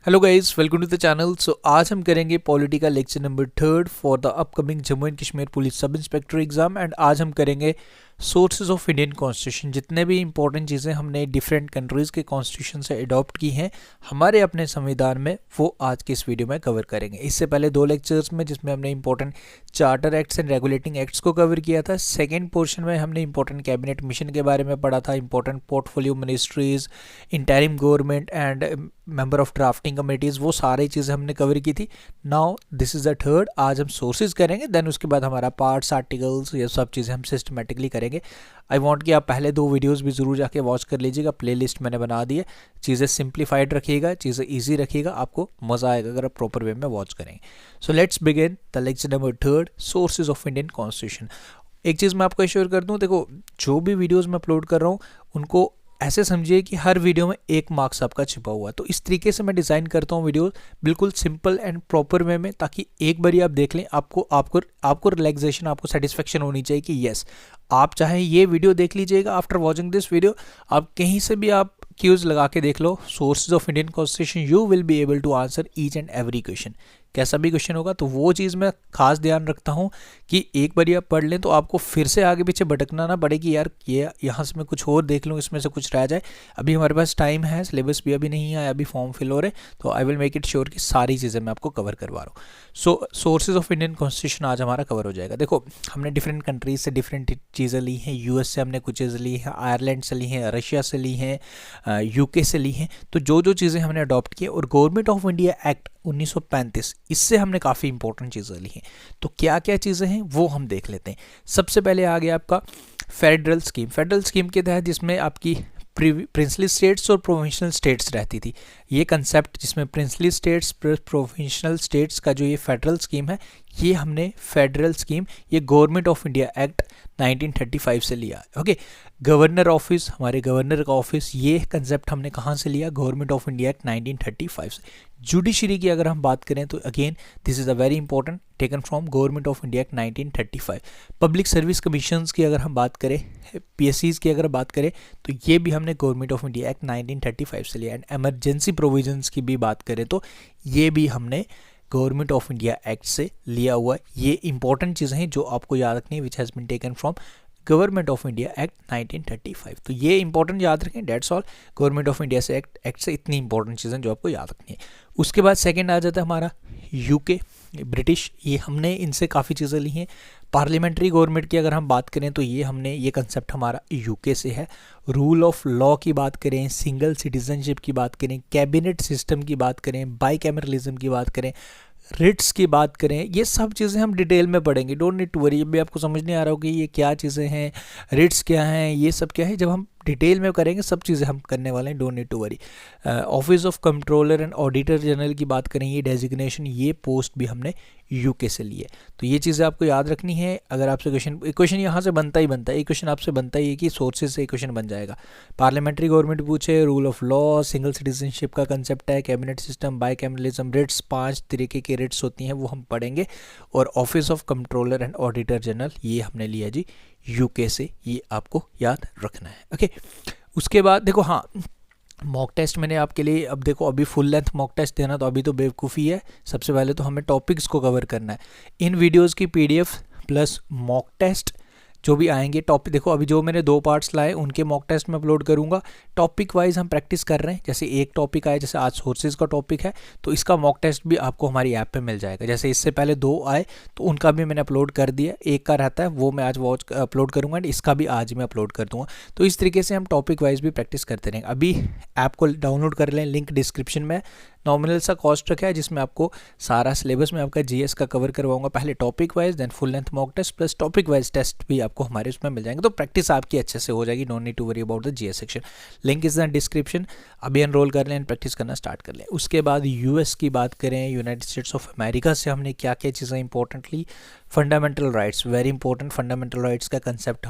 Hello guys, welcome to the channel. So आज हम करेंगे पॉलिटी का lecture number 3 for the upcoming Jammu and Kashmir police sub inspector exam. And आज हम करेंगे सोर्सेज ऑफ इंडियन कॉन्स्टिट्यूशन। जितने भी इंपॉर्टेंट चीज़ें हमने डिफरेंट कंट्रीज़ के कॉन्स्टिट्यूशन से अडॉप्ट की हैं हमारे अपने संविधान में, वो आज के इस वीडियो में कवर करेंगे। इससे पहले 2 लेक्चर्स में जिसमें हमने important charter acts and regulating acts को कवर किया था। सेकेंड पोर्शन में हमने इंपॉर्टेंट कैबिनेट मिशन के बारे में पढ़ा था, important portfolio ministries, interim government and member of drafting committees, वो सारी चीज़ें हमने कवर की थी। Now this is the third. आज हम सोर्सेज करेंगे, देन उसके बाद हमारा पार्ट्स, आर्टिकल्स, ये सब चीज़ें हम सिस्टमेटिकली करेंगे। आई वांट कि आप पहले 2 वीडियोस भी ज़रूर जाके वॉच कर लीजिएगा, प्लेलिस्ट मैंने बना दी है। चीज़ें सिंप्लीफाइड रखिएगा, चीज़ें ईजी रखिएगा, आपको मज़ा आएगा अगर आप प्रॉपर वे में वॉच करेंगे। So let's begin the lecture number 3, sources of Indian constitution. एक चीज़ मैं आपको एश्योर कर दूँ, देखो जो भी वीडियोज़ मैं अपलोड कर रहा हूँ उनको ऐसे समझिए कि हर वीडियो में 1 मार्क्स आपका छिपा हुआ है। तो इस तरीके से मैं डिज़ाइन करता हूँ वीडियो, बिल्कुल सिंपल एंड प्रॉपर वे में, ताकि एक बार आप देख लें, आपको रिलैक्सेशन, आपको सेटिस्फेक्शन होनी चाहिए कि यस, आप चाहे ये वीडियो देख लीजिएगा। आफ्टर वॉचिंग दिस वीडियो आप कहीं से भी आप क्यूज लगा के देख लो, sources of Indian constitution, you will be able to answer each and every question. कैसा भी क्वेश्चन होगा, तो वो चीज़ मैं खास ध्यान रखता हूँ कि एक बार आप पढ़ लें तो आपको फिर से आगे पीछे भटकना ना पड़े कि यार ये यहाँ से मैं कुछ और देख लूँ, इसमें से कुछ रह जाए। अभी हमारे पास टाइम है, सिलेबस भी अभी नहीं आया, अभी फॉर्म फिल हो रहे, तो I will make it sure कि सारी चीज़ें मैं आपको कवर करवा रहा हूँ। सो सोर्सेज ऑफ इंडियन कॉन्स्टिट्यूशन आज हमारा कवर हो जाएगा। देखो हमने डिफरेंट कंट्रीज से डिफरेंट चीज़ें ली हैं। यूएस से हमने कुछ चीज़ें ली हैं, आयरलैंड से ली हैं, रशिया से ली हैं, यूके से ली हैं। तो जो चीज़ें हमने अडॉप्ट की, और गवर्नमेंट ऑफ इंडिया एक्ट 1935, इससे हमने काफ़ी इंपॉर्टेंट चीज़ें ली हैं। तो क्या क्या चीज़ें हैं वो हम देख लेते हैं। सबसे पहले आ गया आपका फेडरल स्कीम। फेडरल स्कीम के तहत जिसमें आपकी प्रिंसली स्टेट्स और प्रोविंशियल स्टेट्स रहती थी, ये कंसेप्ट जिसमें प्रिंसली स्टेट्स प्रोविंशियल स्टेट्स का जो ये फेडरल स्कीम है, ये हमने फेडरल स्कीम, ये गवर्नमेंट ऑफ इंडिया एक्ट 1935 से लिया। ओके, गवर्नर ऑफिस, हमारे गवर्नर का ऑफिस, ये कंसेप्ट हमने कहाँ से लिया? गवर्नमेंट ऑफ इंडिया एक्ट 1935 से। जुडिशरी की अगर हम बात करें तो again this is a very important, taken from Government of India Act 1935। Public service commissions की अगर हम बात करें, पीएससीज की अगर बात करें, तो ये भी हमने गवर्नमेंट ऑफ इंडिया एक्ट 1935 से लिया। एंड एमरजेंसी प्रोविजंस की भी बात करें तो ये भी हमने गवर्नमेंट ऑफ इंडिया एक्ट से लिया हुआ है। ये इंपॉर्टेंट चीज़ें हैं जो आपको याद रखनी है, which has been taken from Government of India Act 1935। तो ये इंपॉर्टेंट याद रखें, dates all. Government of India से एक्ट से इतनी इंपॉर्टेंट चीज़ें जो आपको याद रखनी है। उसके बाद सेकंड आ जाता है हमारा यूके, ब्रिटिश, ये हमने इनसे काफ़ी चीज़ें ली हैं। पार्लियामेंट्री गवर्नमेंट की अगर हम बात करें तो ये कंसेप्ट हमारा यूके से है। रूल ऑफ लॉ की बात करें, सिंगल सिटीजनशिप की बात करें, कैबिनेट सिस्टम की बात करें, बाईकैमरलिज्म की बात करें, रिट्स की बात करें, ये सब चीज़ें हम डिटेल में पढ़ेंगे। Don't need to worry. जब भी आपको समझ नहीं आ रहा हो कि ये क्या चीज़ें हैं, रिट्स क्या हैं, ये सब क्या है, जब हम डिटेल में करेंगे सब चीज़ें हम करने वाले हैं, don't need to worry. Office of controller and auditor general की बात करें, ये डेजिग्नेशन, ये पोस्ट भी हमने यूके से ली है। तो ये चीज़ें आपको याद रखनी है। अगर आपसे क्वेश्चन यहाँ से बनता ही बनता है, एक क्वेश्चन आपसे बनता ही है कि सोर्सेज से क्वेश्चन बन जाएगा। पार्लियामेंट्री गवर्नमेंट पूछे, rule of law, single citizenship का कंसेप्ट है, कैबिनेट सिस्टम, बाईकैमरलिज्म, रिट्स, 5 तरीके की रिट्स होती हैं वो हम पढ़ेंगे। और office of controller and auditor general, ये हमने लिया जी यूके से, ये आपको याद रखना है। ओके, उसके बाद देखो, हाँ, मॉक टेस्ट मैंने आपके लिए, अब देखो अभी फुल लेंथ मॉक टेस्ट देना तो अभी तो बेवकूफ़ी है। सबसे पहले तो हमें टॉपिक्स को कवर करना है। इन वीडियोस की पीडीएफ प्लस मॉक टेस्ट जो भी आएंगे, टॉपिक देखो अभी जो मैंने 2 पार्ट्स लाए उनके मॉक टेस्ट में अपलोड करूंगा। टॉपिक वाइज हम प्रैक्टिस कर रहे हैं। जैसे एक टॉपिक आए, जैसे आज सोर्सेज का टॉपिक है, तो इसका मॉक टेस्ट भी आपको हमारी ऐप पे मिल जाएगा। जैसे इससे पहले 2 आए तो उनका भी मैंने अपलोड कर दिया, एक का रहता है वो मैं आज अपलोड करूँगा, इसका भी आज मैं अपलोड कर दूँगा। तो इस तरीके से हम टॉपिक वाइज भी प्रैक्टिस करते रहेंगे। अभी ऐप को डाउनलोड कर लें, लिंक डिस्क्रिप्शन में। नॉमिनल सा कॉस्ट रखा है जिसमें आपको सारा सिलेबस में आपका जीएस का कवर करवाऊंगा, पहले topic wise, then full length mock test plus topic wise test भी आपको हमारे उसमें मिल जाएंगे। तो प्रैक्टिस आपकी अच्छे से हो जाएगी, don't need to worry about the GS section. Link is in description. अभी एनरोल कर लें, प्रैक्टिस करना स्टार्ट कर लें। उसके बाद यूएस की बात करें, यूनाइटेड स्टेट्स ऑफ अमेरिका से हमने क्या क्या चीज़ें importantly, fundamental rights, very important, fundamental rights का कंसेप्ट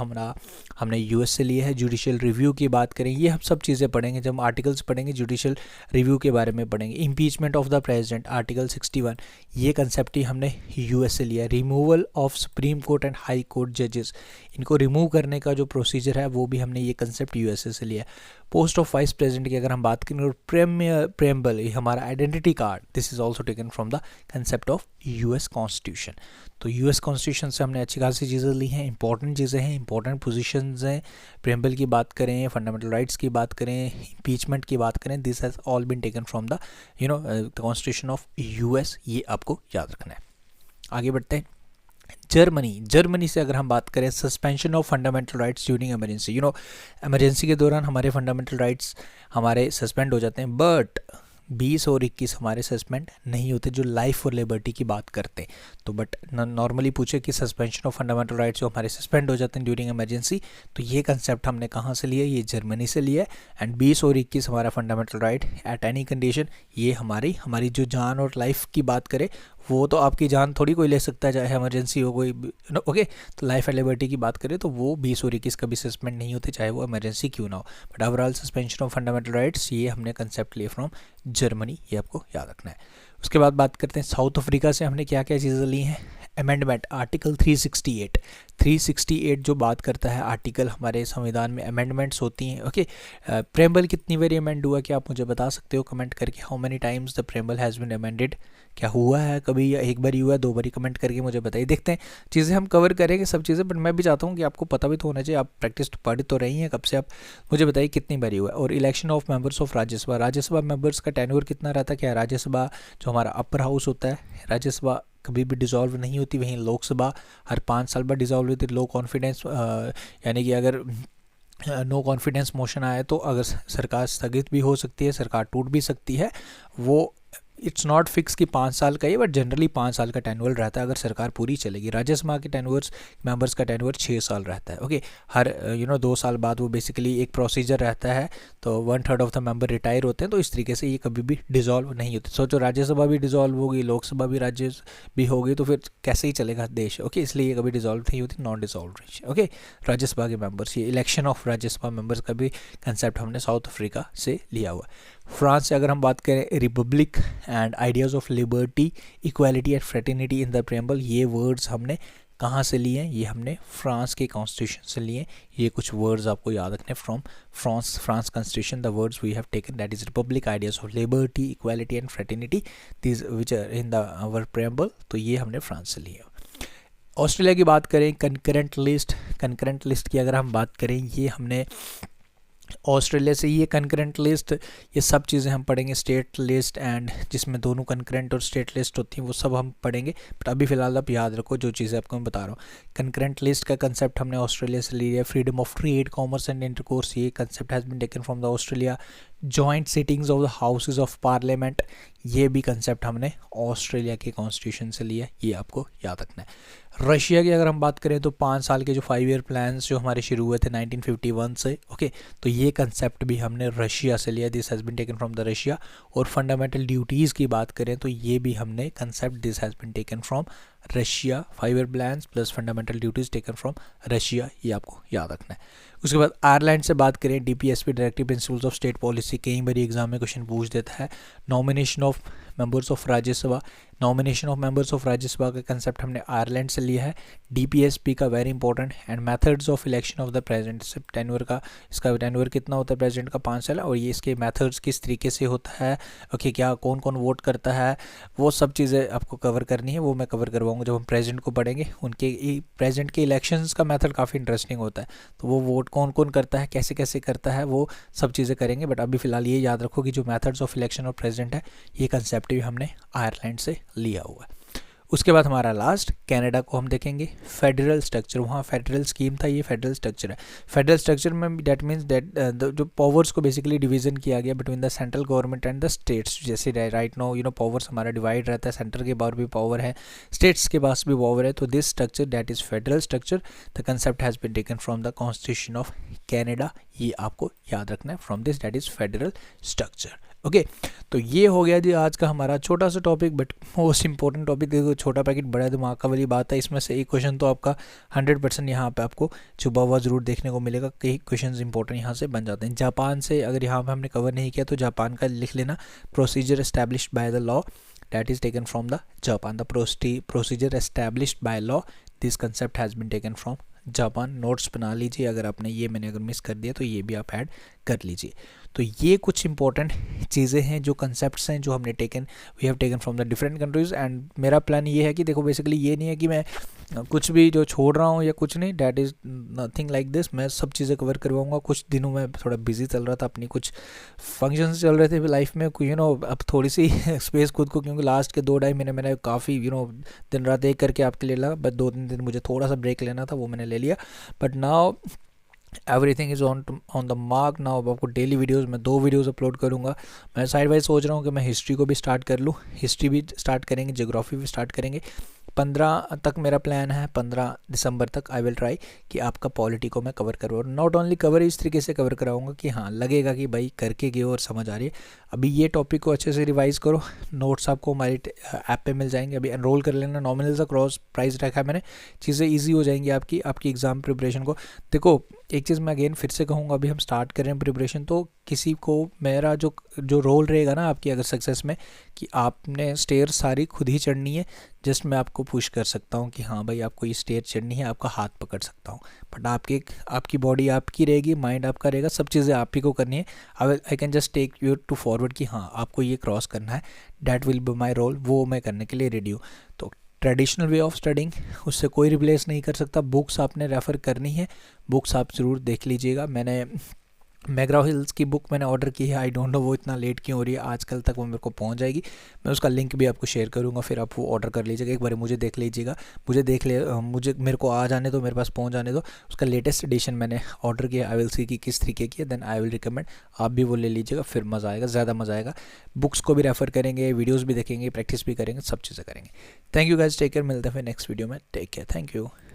हमने यूएस से लिया है। जुडिशियल रिव्यू की बात करें, ये हम सब चीज़ें पढ़ेंगे। जब आर्टिकल्स पढ़ेंगे जुडिशियल रिव्यू के बारे में पढ़ेंगे। Impeachment of the president, article 61, ये कंसेप्ट ही हमने यूएस से लिया है। Removal of supreme court and high court जजेस, इनको रिमूव करने का जो प्रोसीजर है वो भी हमने ये कंसेप्ट यूएसए से लिया है। पोस्ट ऑफ वाइस प्रेसिडेंट की अगर हम बात करें, और प्रेम्बल ये हमारा identity card, this is also taken from the concept of US constitution. तो यूएस कॉन्स्टिट्यूशन से हमने अच्छी खासी चीज़ें ली हैं, इंपॉर्टेंट चीज़ें हैं, इंपॉर्टेंट पोजीशंस हैं। प्रेम्बल की बात करें, फंडामेंटल राइट्स की बात करें, इम्पीचमेंट की बात करें, this has all been taken from the constitution of US, ये आपको याद रखना है। आगे बढ़ते हैं। जर्मनी से अगर हम बात करें, suspension of fundamental rights during emergency. Emergency के दौरान हमारे फंडामेंटल राइट्स हमारे सस्पेंड हो जाते हैं, बट 20 और 21 हमारे सस्पेंड नहीं होते, जो लाइफ और लिबर्टी की बात करते हैं। तो बट नॉर्मली पूछे कि सस्पेंशन ऑफ फंडामेंटल राइट्स जो हमारे सस्पेंड हो जाते हैं ड्यूरिंग इमरजेंसी, तो ये कंसेप्ट हमने कहाँ से लिया, ये जर्मनी से लिया है। एंड 20 और 21 हमारा fundamental right at any condition, ये हमारी जो जान और लाइफ की बात करें, वो तो आपकी जान थोड़ी कोई ले सकता है, चाहे इमरजेंसी हो कोई, ओके। तो लाइफ एंड लिबर्टी की बात करें तो वो 20 और 21 कभी सस्पेंड नहीं होते, चाहे वो इमरजेंसी क्यों ना हो। But overall suspension of fundamental rights, ये हमने कंसेप्ट लिए फ्रॉम जर्मनी, ये आपको याद रखना है। उसके बाद बात करते हैं साउथ अफ्रीका से हमने क्या क्या चीज़ें ली हैं। अमेंडमेंट आर्टिकल 368 जो बात करता है, आर्टिकल हमारे संविधान में अमेंडमेंट्स होती हैं, ओके। प्रेम्बल कितनी बार अमेंड हुआ, क्या आप मुझे बता सकते हो कमेंट करके, how many times the preamble has been amended, क्या हुआ है कभी, या एक बार ही हुआ है, 2 बार ही, कमेंट करके मुझे बताइए। देखते हैं, चीज़ें हम कवर करेंगे सब चीज़ें, बट मैं भी चाहता हूँ कि आपको पता भी तो होना चाहिए, आप प्रैक्टिस पढ़ तो रही हैं कब से, आप मुझे बताइए कितनी बार हुआ है। और election of members of Rajya Sabha members का टेन्योर कितना रहता है, क्या राज्यसभा जो हमारा अपर हाउस होता है, राज्यसभा कभी भी डिसॉल्व नहीं होती, वहीं लोकसभा हर 5 साल बाद डिसॉल्व होती है। लो कॉन्फिडेंस यानी कि अगर नो कॉन्फिडेंस मोशन आए तो अगर सरकार स्थगित भी हो सकती है, सरकार टूट भी सकती है, वो इट्स नॉट फिक्स कि 5 साल का ही, बट जनरली 5 साल का टेन्योर रहता है अगर सरकार पूरी चलेगी। राज्यसभा के टेन्योर्स मेंबर्स का टेन्योर 6 साल रहता है, ओके। हर 2 साल बाद वो बेसिकली एक प्रोसीजर रहता है, तो 1/3 ऑफ द मेंबर रिटायर होते हैं, तो इस तरीके से ये कभी भी डिसॉल्व नहीं होती। सोचो राज्यसभा भी डिसॉल्व होगी, लोकसभा भी राज्य भी होगी, तो फिर कैसे ही चलेगा देश, ओके। इसलिए ये कभी डिसॉल्व नहीं होती, नॉन डिसॉल्व, ओके। राज्यसभा के मेंबर्स, ये इलेक्शन ऑफ राज्यसभा मेंबर्स का भी कंसेप्ट हमने साउथ अफ्रीका से लिया हुआ। फ्रांस से अगर हम बात करें, Republic and ideas of liberty, equality and fraternity in the preamble, ये वर्ड्स हमने कहाँ से लिए हैं, ये हमने फ्रांस के कॉन्स्टिट्यूशन से लिए। ये कुछ वर्ड्स आपको याद रखने from France constitution, the words we have taken, that is republic, ideas of liberty, equality and fraternity, this which are in the our preamble, तो ये हमने फ्रांस से लिए। ऑस्ट्रेलिया की बात करें, कंकरेंट लिस्ट की अगर हम बात करें, ये हमने ऑस्ट्रेलिया से, ये कंकरेंट लिस्ट, ये सब चीज़ें हम पढ़ेंगे, स्टेट लिस्ट एंड जिसमें दोनों कंकरेंट और स्टेट लिस्ट होती हैं, वो सब हम पढ़ेंगे। बट अभी फ़िलहाल आप याद रखो जो चीज़ें आपको मैं बता रहा हूँ। कंकरेंट लिस्ट का कंसेप्ट हमने ऑस्ट्रेलिया से लिया है। Freedom of trade, commerce and intercourse, ये concept has been taken from the Australia. Joint sittings of the houses of parliament, ये भी कंसेप्ट हमने ऑस्ट्रेलिया के कॉन्स्टिट्यूशन से लिया, ये आपको याद रखना है। रशिया की अगर हम बात करें तो 5 साल के जो 5 ईयर प्लान्स जो हमारे शुरू हुए थे 1951 से, ओके, तो ये कंसेप्ट भी हमने रशिया से लिया, this has been taken from the Russia. और फंडामेंटल ड्यूटीज़ की बात करें तो ये भी हमने concept, this has been taken from Russia, 5 year plans plus fundamental duties taken from Russia, ये आपको याद रखना है। उसके बाद आयरलैंड से बात करें, DPSP directive principles of state policy, कई बार एग्जाम में क्वेश्चन पूछ देता है। Nomination of members of Rajya Sabha, nomination of members of Rajya Sabha का कंसेप्ट हमने आयरलैंड से लिया है। DPSP का very important, and methods of election of the president, tenure का, इसका टेन्योर कितना होता है प्रेसिडेंट का, 5 साल, और ये इसके मेथड्स किस तरीके से होता है, ओके, क्या कौन कौन वोट करता है, वो सब चीज़ें आपको कवर करनी है, वो मैं कवर करवाऊंगा जब हम प्रेसिडेंट को पढ़ेंगे। उनके प्रेसिडेंट के इलेक्शंस का मेथड काफ़ी इंटरेस्टिंग होता है, तो वो वोट कौन कौन करता है, कैसे कैसे करता है, वो सब चीज़ें करेंगे। बट अभी फ़िलहाल ये याद रखो कि जो methods of election of president है, ये कंसेप्ट भी हमने आयरलैंड से लिया हुआ है। उसके बाद हमारा लास्ट कनाडा को हम देखेंगे। फेडरल स्ट्रक्चर, वहाँ फेडरल स्कीम था, ये फेडरल स्ट्रक्चर है। फेडरल स्ट्रक्चर में दैट मीन्स दैट जो पावर्स को बेसिकली डिवीजन किया गया between the central government and the states. जैसे राइट नो पावर्स हमारा डिवाइड रहता है, सेंटर के पास भी पावर है, स्टेट्स के पास भी पावर है। तो this structure that is federal structure, the concept has been taken from the constitution of Canada, ये आपको याद रखना है, from this that is federal structure. Okay, तो ये हो गया जी आज का हमारा छोटा सा topic, but most important topic. देखो, छोटा पैकेट बड़ा दिमाग का वाली बात है, इसमें से एक क्वेश्चन तो आपका 100% यहाँ पे आपको छुपा हुआ जरूर देखने को मिलेगा। कई क्वेश्चन इंपॉर्टेंट यहाँ से बन जाते हैं। जापान से अगर यहाँ पे हमने कवर नहीं किया तो जापान का लिख लेना, procedure established by the law, that is taken from the Japan, the procedure established by law, this concept has been taken from Japan notes बना लीजिए। अगर आपने ये मैंने अगर मिस कर दिया तो ये भी आप ऐड कर लीजिए। तो ये कुछ इंपॉर्टेंट चीज़ें हैं, जो कंसेप्ट्स हैं जो हमने we have taken from the different countries. And मेरा प्लान ये है कि देखो बेसिकली ये नहीं है कि मैं कुछ भी जो छोड़ रहा हूँ या कुछ नहीं, that is nothing like this. मैं सब चीज़ें कवर करवाऊँगा। कुछ दिनों में थोड़ा बिजी चल रहा था, अपनी कुछ फंक्शंस चल रहे थे लाइफ में, अब थोड़ी सी स्पेस खुद को, क्योंकि लास्ट के 2-2.5 महीने मैंने काफ़ी दिन रात एक करके आपके लिए लगा, बट 2-3 दिन मुझे थोड़ा सा ब्रेक लेना था, वो मैंने ले लिया। But now everything is on the mark now. अब आपको डेली वीडियोस, मैं 2 वीडियोस अपलोड करूँगा। मैं साइड बाई सोच रहा हूँ कि मैं हिस्ट्री को भी स्टार्ट कर लूँ, हिस्ट्री भी स्टार्ट करेंगे, ज्योग्राफी भी स्टार्ट करेंगे। 15 तक मेरा प्लान है, 15 दिसंबर तक आई विल ट्राई कि आपका पॉलिटी को मैं कवर करूँ। और नॉट ओनली कवर, इस तरीके से कवर कराऊंगा कि हाँ लगेगा कि भाई करके गए और समझ आ रही है। अभी ये टॉपिक को अच्छे से रिवाइज़ करो, नोट्स आपको हमारी ऐप पे मिल जाएंगे। अभी एनरोल कर लेना, नॉमिनल सा क्रॉस प्राइस रखा है मैंने, चीज़ें ईजी हो जाएंगी आपकी एग्ज़ाम प्रिपरेशन को। देखो एक चीज़ मैं अगेन फिर से कहूँगा, अभी हम स्टार्ट करें प्रिपरेशन, तो किसी को मेरा जो रोल रहेगा ना आपकी अगर सक्सेस में, कि आपने स्टेयर सारी खुद ही चढ़नी है। जस्ट मैं आपको पुश कर सकता हूँ कि हाँ भाई आपको ये स्टेयर चढ़नी है, आपका हाथ पकड़ सकता हूँ, बट आपकी बॉडी आपकी रहेगी, माइंड आपका रहेगा, सब चीज़ें आप ही को करनी है। I can just take you to forward कि हाँ आपको ये क्रॉस करना है, that will be my role, वो मैं करने के लिए रेडी हूँ। तो ट्रेडिशनल वे ऑफ स्टडिंग, उससे कोई रिप्लेस नहीं कर सकता। बुक्स आपने रेफ़र करनी है, बुक्स आप ज़रूर देख लीजिएगा। मैंने मैग्राव हिल्स की बुक मैंने ऑर्डर की है, आई डोंट नो वो इतना लेट क्यों हो रही है, आजकल तक वो मेरे को पहुंच जाएगी। मैं उसका लिंक भी आपको शेयर करूंगा, फिर आप वो ऑर्डर कर लीजिएगा। एक बार मुझे देख लीजिएगा, मेरे को आ जाने दो, मेरे पास पहुंच जाने दो। उसका लेटेस्ट एडिशन मैंने ऑर्डर किया, आई विल सी कि किस तरीके की है, देन आई विल रिकमेंड आप भी वो ले लीजिएगा, फिर मज़ा आएगा, ज़्यादा मज़ा आएगा। बुक्स को भी रेफ़र करेंगे, वीडियोज़ भी देखेंगे, प्रैक्टिस भी करेंगे, सब चीज़ें करेंगे। Thank you guys, take care, मिलते हैं फिर नेक्स्ट वीडियो में। Take care, thank you.